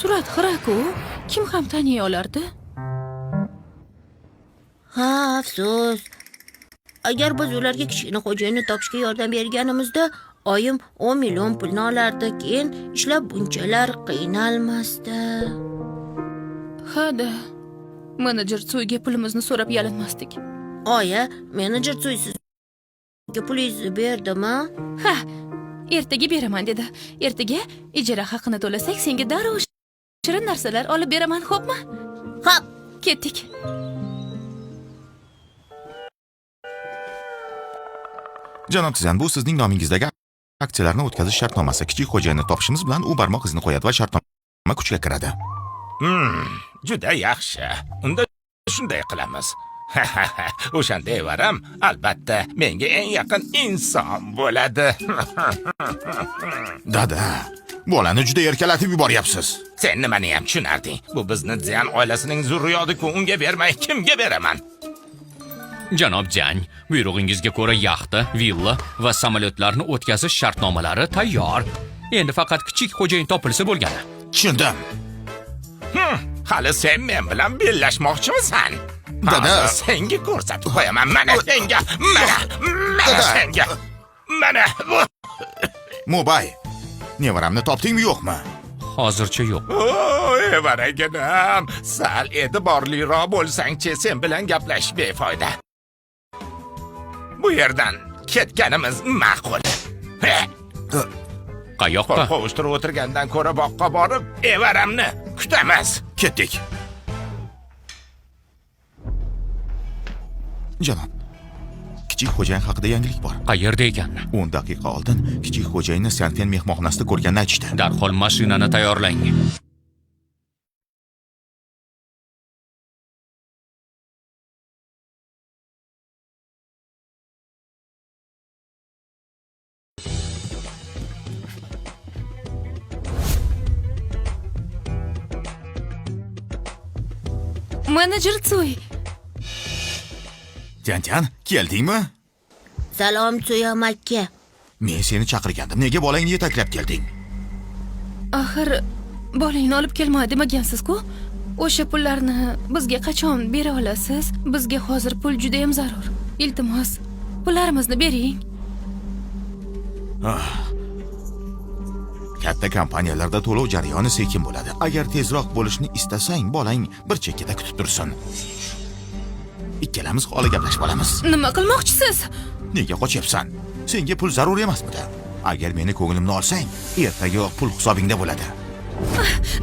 Surat xira-ku, kim ham taniy olardi? Ha, afsus. Agar biz ularga kichkina xo'jayinni topishga yordam berganimizda, oyim 10 million pulni olardi, keyin ishlab bunchalar qiynalmasdi. Ha-da. Menejer Tsuiga pulimizni so'rab yalinmasdik. Oya, menejer Tsui sizga pulingizni berdimi? Ha, ertaga beraman dedi. Ertaga ijara haqini to'lasak, senga darrov shirin narsalar olib beraman, xo'pmi? Xo'p. Ketdik. Janob Tizan, bu sizning nomingizdagi aksiyalarni o'tkazish shartnomasi. Kichik xo'jayinni topishimiz bilan u barmoq izini qo'yadi va shartnoma kuchga kiradi. Juda yaxshi. Unda shunday qilamiz. O'shanda evaram albatta menga eng yaqin inson bo'ladi. Dada, bolani juda erkalatib yuboryapsiz. Sen nimani ham tushunarding? Bu bizni Ziyan oilasining zurriyodi-ku, unga bermay kimga beraman? Janob Jang, buyrug'ingizga ko'ra yaxta, villa va samolyotlarni o'tkazish shartnomalari tayyor. Endi faqat kichik xo'jayin topilsa bo'lgani. Tushundim. Hali sen men bilan bellashmoqchimisan? Dada, senga ko'rsatib qo'yaman. Mana senga, mana senga. Mana bu. Mobay, nevaramni topdingmi yo'qmi? Hozircha yo'q. Evaraginam, sal e'tiborliroq bo'lsang-chi, sen bilan gaplashib befoyda. Bu yerdan ketganimiz ma'qul. Qayoqqa? Qo'shtirib o'tirgandan ko'ra boqqa borib, evaramni kutamiz. Ketdik. Janob, kichik xo'jayin haqida yangilik bor. Qayerda ekan? 10 daqiqa oldin kichik xo'jayinni Sanfen mehmonxonasida ko'rganini aytishdi. Darhol mashinani tayyorlang. Menejer Tsui. Jan, keldingmi? Salom Tsuya makka. Men seni chaqirgandim. Nega bolangni yetaklab kelding? Axir bolangni olib kelma demagansiz-ku? O'sha pullarni bizga qachon bera olasiz? Bizga hozir pul juda ham zarur. Iltimos, pullarimizni bering. Katta kompaniyalarda to'lov jarayoni sekin bo'ladi. Agar tezroq bo'lishni istasang, bolang bir chekkada kutib tursin. Ikkalamiz holi gaplashib olamiz. Nima qilmoqchisiz? Nega qochyapsan? Senga pul zarur emasmidi? Agar meni ko'nglimni olsang, ertaga pul hisobingda bo'ladi.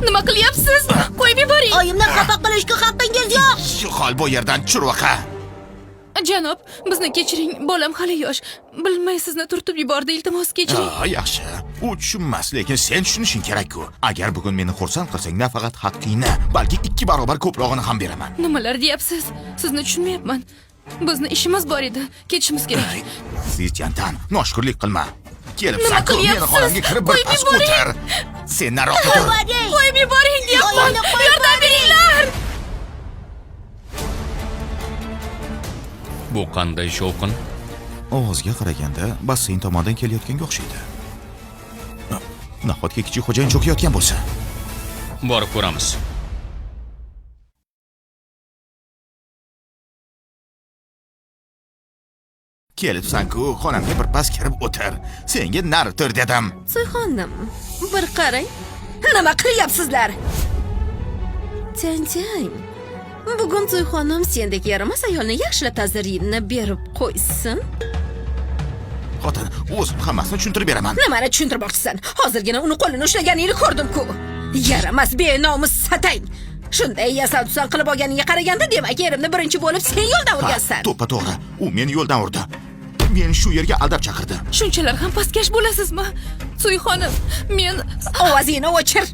Nima qilyapsiz? Qo'yib yuboring. Oyimni xafa qilishga haqqingiz yo'q. Shu hol bu yerdan churvaqa. Janob, bizni kechiring. Bolam hali yosh. Bilmay sizni turtib yubordi. Iltimos kechiring. Yaxshi. U tushunmas, lekin sen tushunishing kerak-ku. Agar bugun meni xursand qilsang, nafaqat haqqingni, balki 2 barobar ko'prog'ini ham beraman. Nimalar deyapsiz? Sizni tushunmayapman. Bizni ishimiz bor edi. Ketishimiz kerak. Siz jantan, noshkurlik qilma. Kelibsan-ku, meni xonaga kirib bir pas o'tir. Sen naroqda tur. Qo'yib yuboring, deyapman. Yordam beringlar. Bu qanday shovqin? Ovozga qaraganda basseyn tomondan kelayotganga o'xshaydi. Nahotki kichik xo'jayin cho'kayotgan bo'lsa? Borib ko'ramiz. Kelibsan-ku, xonamga bir pas kirib o'tir. Senga nari tur dedim. So'yxonim, bir qarang. Nima qilyapsizlar? Tang. Bugun So'yxonim sendek yaramas ayolni yaxshilab taziriyimni berib qo'ysin. Xotin, o'zim hammasini tushuntirib beraman. Nimani tushuntirmoqchisan? Hozirgina uni qo'lini ushlaganingni ko'rdim-ku. Yaramas benomus satang. Shunday yasal-tusal qilib olganingga qaraganda, demak, erimni birinchi bo'lib sen yo'ldan urgansan. To'ppa-to'g'ri. U meni yo'ldan urdi. Meni shu yerga aldab chaqirdi. Shunchalar ham pastkash bo'lasizmi? So'yxonim, men ovozingni o'chir.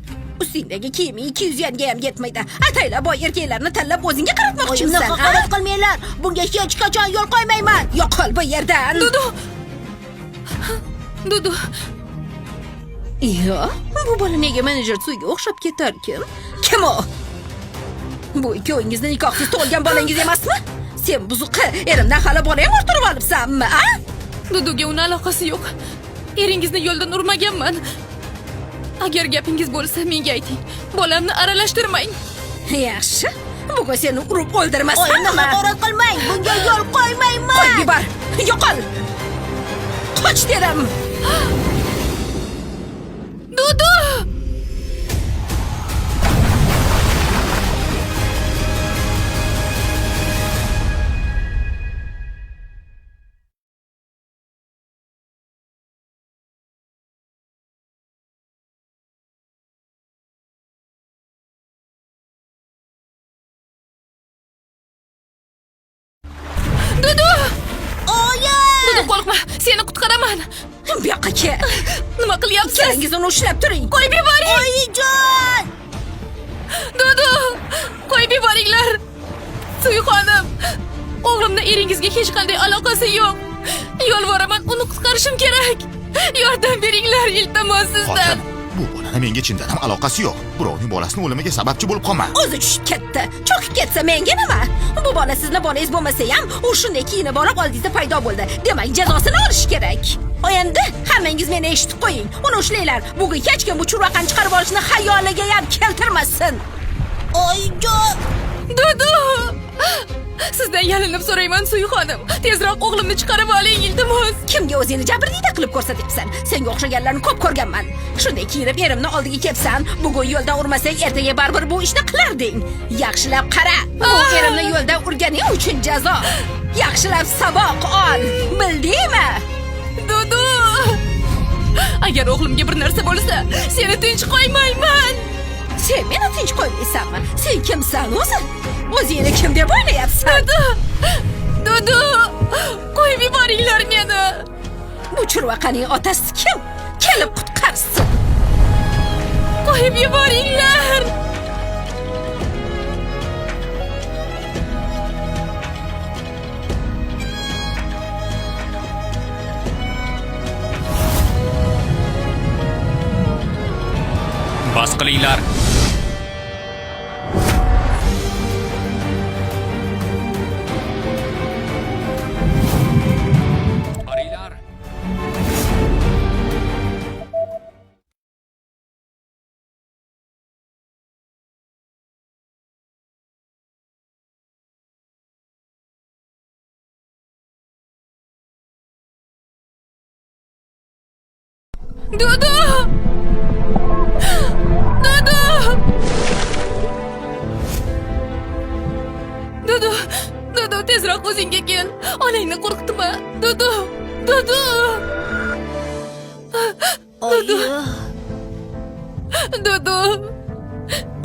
Ustingdagi kiyimi 200 yanga ham yetmaydi. Ataylar boy erkaklarni tanlab o'zingga qaratmoqchimisan? Oyimni haqorat qilmanglar. Bunga hech qachon yo'l qo'ymayman. Yo'qol bu yerdan. Dudu. Yo, bu bola nega menejer Tsuiga o'xshab ketarkan? Kim u? Bu ikkovingizni nikohsiz tug'ilgan bolangiz emasmi? Sen buzuqi, erimdan hali bola ham orttirib olibsanmi, a? Duduga uni aloqasi yo'q. Eringizni yo'ldan urmaganman. Agar gapingiz bo'lsa, menga ayting. Bolamni aralashtirmang. Yaxshi. Bugun seni urib o'ldirmasam Oyimni nima? haqorat qilmang. Bunga yo'l qo'ymayman. Qo'y yubar. Yo'qol. Qoch dedim. Dudu! Dudu! Dudu, qo'rqma. Seni qutqaraman. Bu yoqqa kel. Nima qilyapsiz? Kalangizni ushlab turing. Qo'yib yuboring. Oyijon! Dudu! Qo'yib yuboringlar. Suyxonim, o'g'limni eringizga hech qanday aloqasi yo'q. Yolvoraman, uni qutqarishim kerak. Yordam beringlar, iltimos sizdan. Xotin, bu bolani menga chindan ham aloqasi yo'q. Birovning bolasini o'limiga sababchi bo'lib qolma. O'zi tushib ketdi. Cho'kib ketsa menga nima? Bu bola sizni bolangiz bo'lmasa ham, u shunday kiyinib olib oldingizda paydo bo'ldi. Demak, jazosini olish kerak. Endi hammangiz meni eshitib qo'ying. Uni ushlanglar. Bugun hech kim bu churvaqani chiqarib olishni xayoliga ham keltirmasin. Oyijon! Dudu! Sizdan yalinib so'rayman, Suyxonim. Tezroq o'g'limni chiqarib oling, iltimos. Kimga o'zingni jabrdiyda qilib ko'rsatyapsan? Senga o'xshaganlarni ko'p ko'rganman. Shunday kiyinib erimni oldiga kelsan, bugun yo'ldan urmasang, ertaga baribir bu ishni qilarding. Yaxshilab qara. Bu erimni yo'ldan urganing uchun jazo. Yaxshilab saboq ol. Bildingmi? Dudu! Agar o'g'limga bir narsa bo'lsa, seni tinch qo'ymayman. Sen meni tinch qo'ymaysanmi? Sen kimsan o'zi? O'zingni kim deb o'ylayapsan? Dudu! Qo'yib yuboringlar meni. Bu churvaqaning otasi kim? Kelib qutqarsin. Qo'yib yuboringlar. Bas qilinglar. Qaranglar. Dudu! Dudu! Dudu! Dudu, tezroq o'zingga kel. Onangni qo'rqitma. Dudu! Dudu! Oyi! Dudu!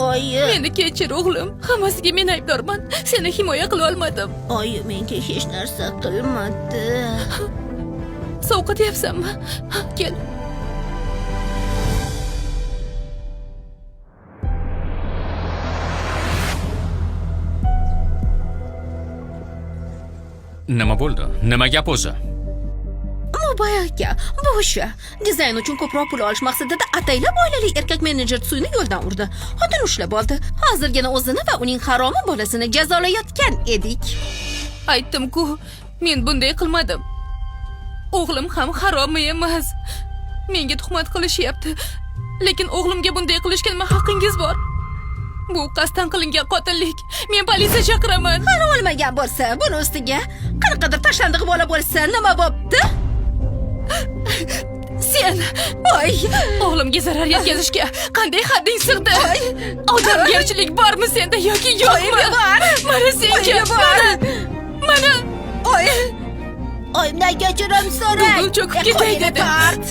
Oyi! Meni kechir, o'g'lim. Hammasiga men aybdorman. Seni himoya qila olmadim. Oyi menga hech narsa qilmadi. Sovqotyapsanmi? Kel. Nima bo'ldi? Nima gap o'zi? Bu boyaga, bu o'sha. Dizayn uchun ko'proq pul olish maqsadida ataylab oilali erkak menejer Tsuyni yo'ldan urdi. Xotin ushlab oldi. Hozirgina o'zini va uning haromi bolasini jazolayotgan edik. Aytdim-ku, men bunday qilmadim. O'g'lim ham haromi emas. Menga tuhmat qilishyapti. Lekin o'g'limga bunday qilishga nima haqqingiz bor? Bu qasddan qilingan qotillik. Men politsiya chaqiraman. Hali o'lmagan bo'lsa, buni ustiga qanaqadir tashlandiq bola bo'lsa, nima bo'pti? Sen Voy, o'g'limga zarar yetkazishga qanday hadding sig'di? Odamgarchilik bormi senda yoki yo'qmi? Mana senga, mana. Oy, Oyimdan kechirim so'rang. Google cho'kib ketay dedi. Tart.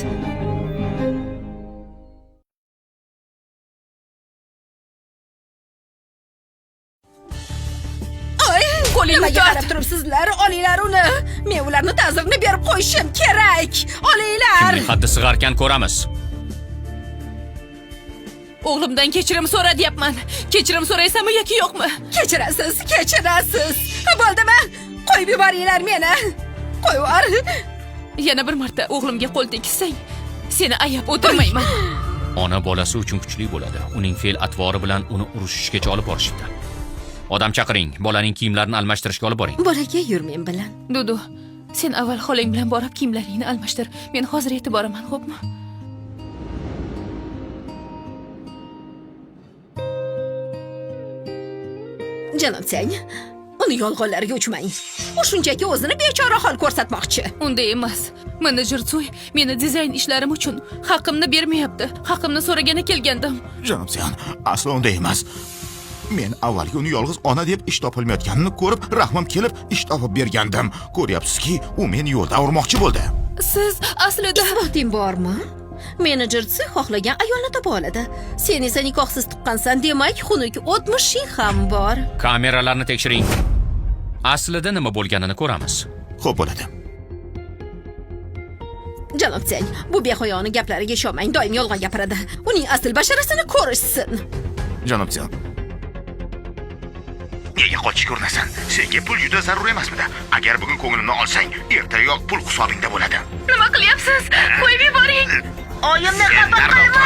Qo'lingni Nimaga tort. qarab turibsizlar? Olinglar uni. Men ularni ta'zirini berib qo'yishim kerak. Olinglar. Kimning haddi sig'arkan ko'ramiz. O'g'limdan kechirim so'ra deyapman. Kechirim so'raysanmi yoki yo'qmi? Kechirasiz, kechirasiz. Bo'ldimi? Qo'yib yuboringlar meni. Qo'yib yubor. Yana bir marta o'g'limga qo'l tegsang, seni ayab o'tirmayman. Ona bolasi uchun kuchli bo'ladi. Uning fe'l-atvori bilan uni urushishgacha olib borishibdi. Odam chaqiring, bolaning kiyimlarini almashtirishga olib boring. Bolaga yur men bilan. Dudu, sen avval xolang bilan borib kiyimlaringni almashtir. Men hozir yetib boraman, xo'pmi? Janob Tsang, uni yolg'onlarga uchmang. U shunchaki o'zini bechora hol ko'rsatmoqchi. Unday emas. Menejer Tsuy meni dizayn ishlarim uchun haqqimni bermayapti. Haqqimni so'ragani kelgandim. Janob Ziyan, aslo unday emas. Men avvalgi uni yolg'iz ona deb ish topilmayotganini ko'rib, rahmim kelib ish topib bergandim. Ko'ryapsizki, u meni yo'lda urmoqchi bo'ldi. Siz aslida Isboting bormi? Menejer Tsuy xohlagan ayolni topa oladi. Sen esa nikohsiz tuqqansan, demak, xunuk o'tmishing ham bor. Kameralarni tekshiring. Aslida nima bo'lganini ko'ramiz. Xo'p bo'ladi. Janob Tsang, bu behayoning gaplariga ishonmang, doim yolg'on gapiradi. Uning asl basharasini ko'rishsin. Janob Ziyan. Nega qochishga urinasan? Senga pul juda zarur emasmidi? Agar bugun ko'nglimni olsang, ertayoq pul hisobingda bo'ladi. nima qilyapsiz? Qo'yib yuboring. Oyimni xafa qilma.